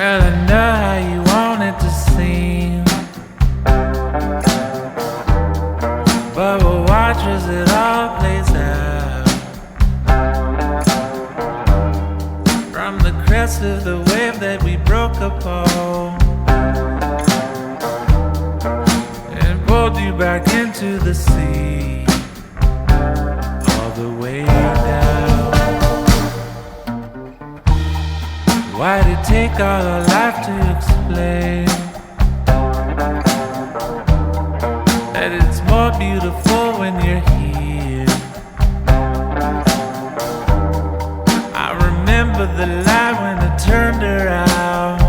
Well, I know how you want it to seem, but we'll watch as it all plays out. From the crest of the wave that we broke upon and pulled you back into the sea, all the way down. Why'd it take all our life to explain that it's more beautiful when you're here? I remember the light when it turned around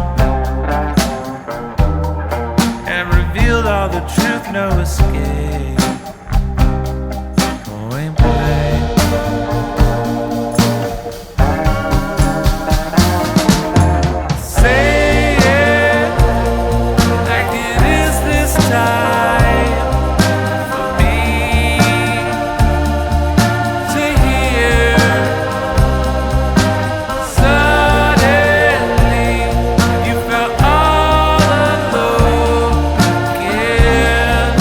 and revealed all the truth, no escape. Point blank. Say it like it is this time for me to hear. Suddenly you felt all alone again.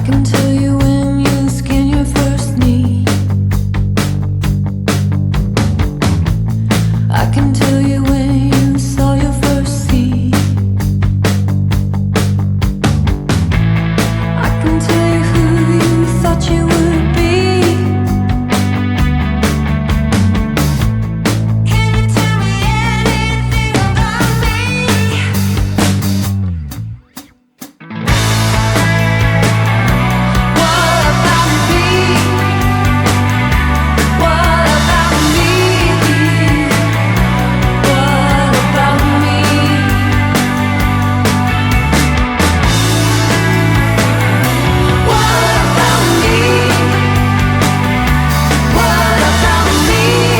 can tell you when you skin your first knee. I can tell you when you saw your first sea. I can tell you who you thought you would be. Can you tell me anything about me? What about me? What about me? What about me? What about me? What about me? What about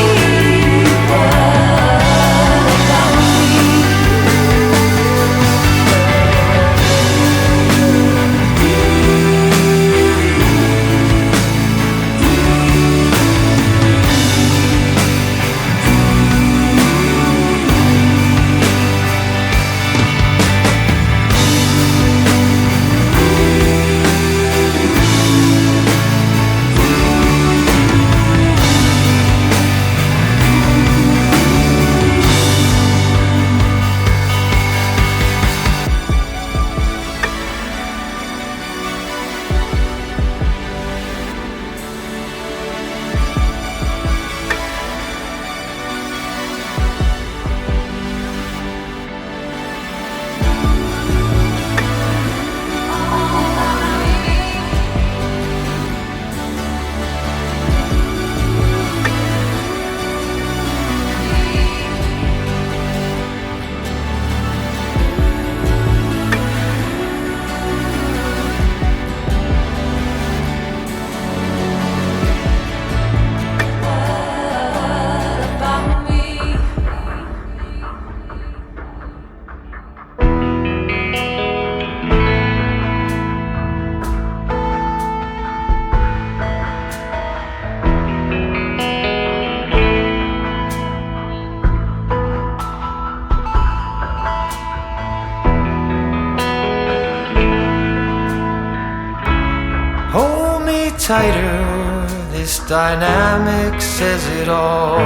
Hold me tighter, this dynamic says it all.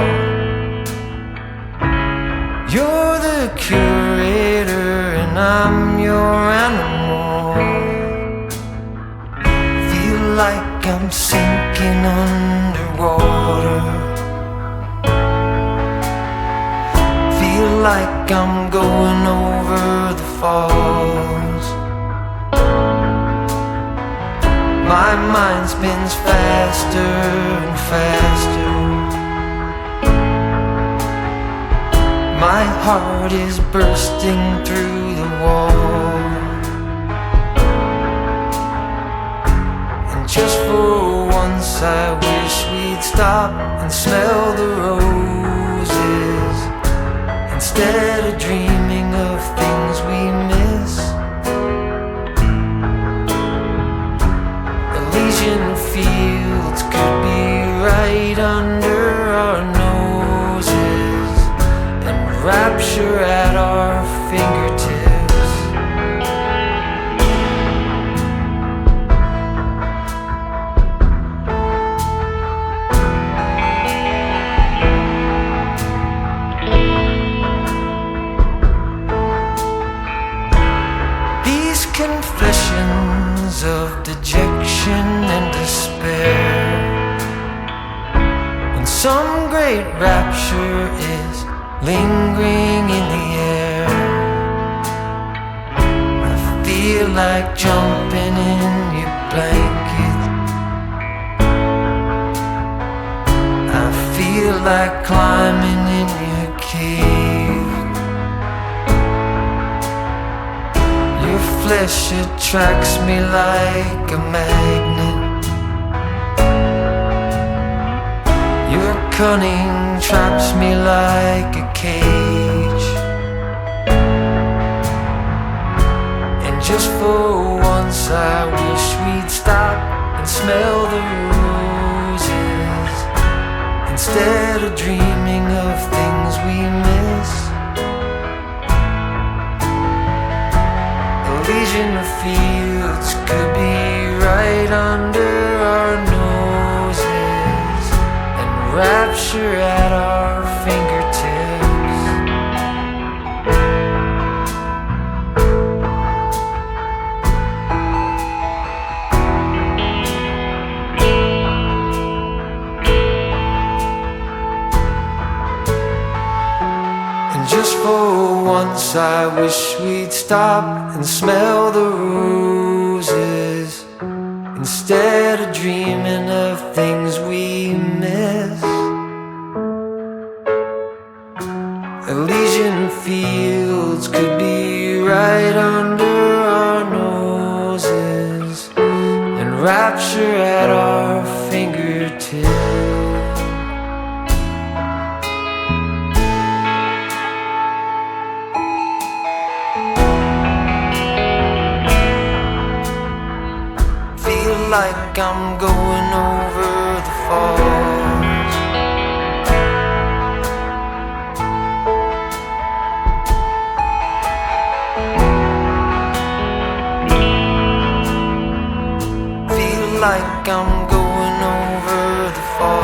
You're the curator and I'm your animal. Feel like I'm sinking underwater. Feel like I'm going over the falls. My mind spins faster and faster. My heart is bursting through the wall. And just for once I wish we'd stop and smell the roses, instead of dreaming of things we miss. Elysian fields could be right under our noses, and rapture at our fingertips. These confessions of dejection and despair, when some great rapture is lingering in the air, I feel like jumping in your blanket. I feel like climbing in your cave. Your flesh attracts me like a magnet. Your cunning traps me like a cage. And just for once I wish we'd stop and smell the roses, instead of dreaming of things we miss. Elysian fields could be right rapture at our fingertips. And just for once I wish we'd stop and smell the roses instead of dreaming of things we miss. Elysian fields could be right under our noses, and rapture at our fingertips. Feel like I'm going over the falls. Feel like I'm going over the falls.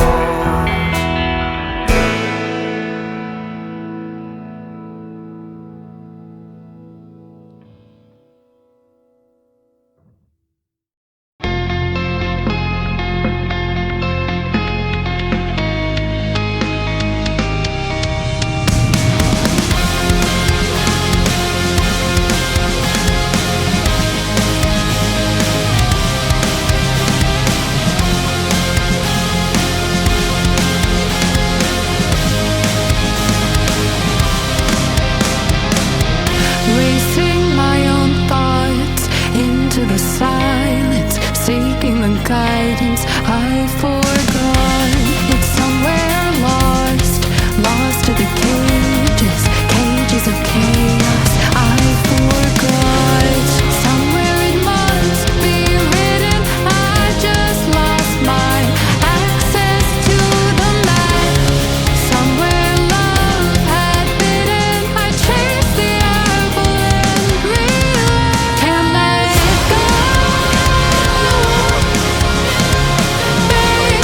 Racing my own thoughts into the silence, seeking the guidance I forgot. It's somewhere lost, lost to the cages, cages of chaos I forgot. Somewhere it must be written, I just lost my access to the map. Somewhere love had bidden, I chased the apple and realized can't let it go. Baby,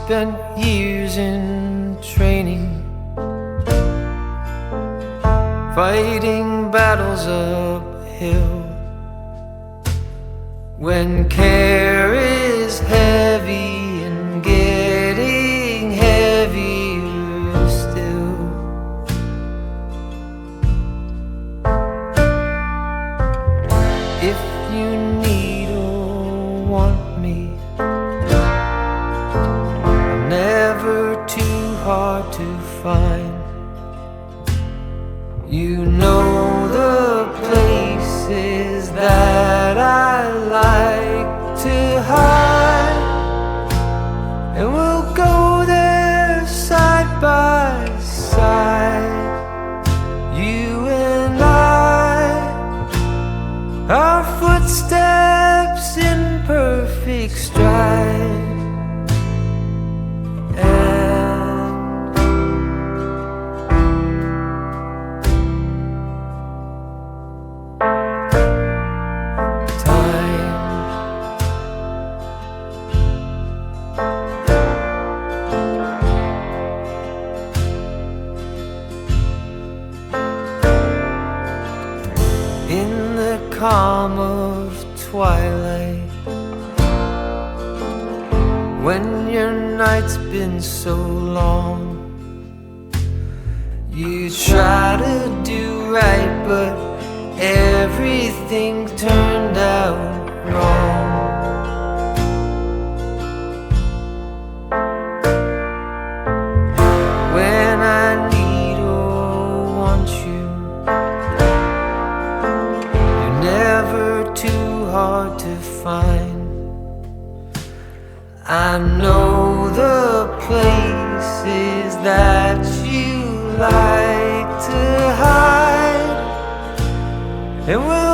spent years in training, fighting battles uphill. When care is heavy and getting heavier still, if you need or want me, I'm never too hard to find. You know the places that I like to hide, and we'll go there side by side, you and I, our footsteps in perfect stride. In the calm of twilight, when your night's been so long, you try to do right, but everything turned out wrong. When I need or want you, never too hard to find. I know the places that you like to hide, and we'll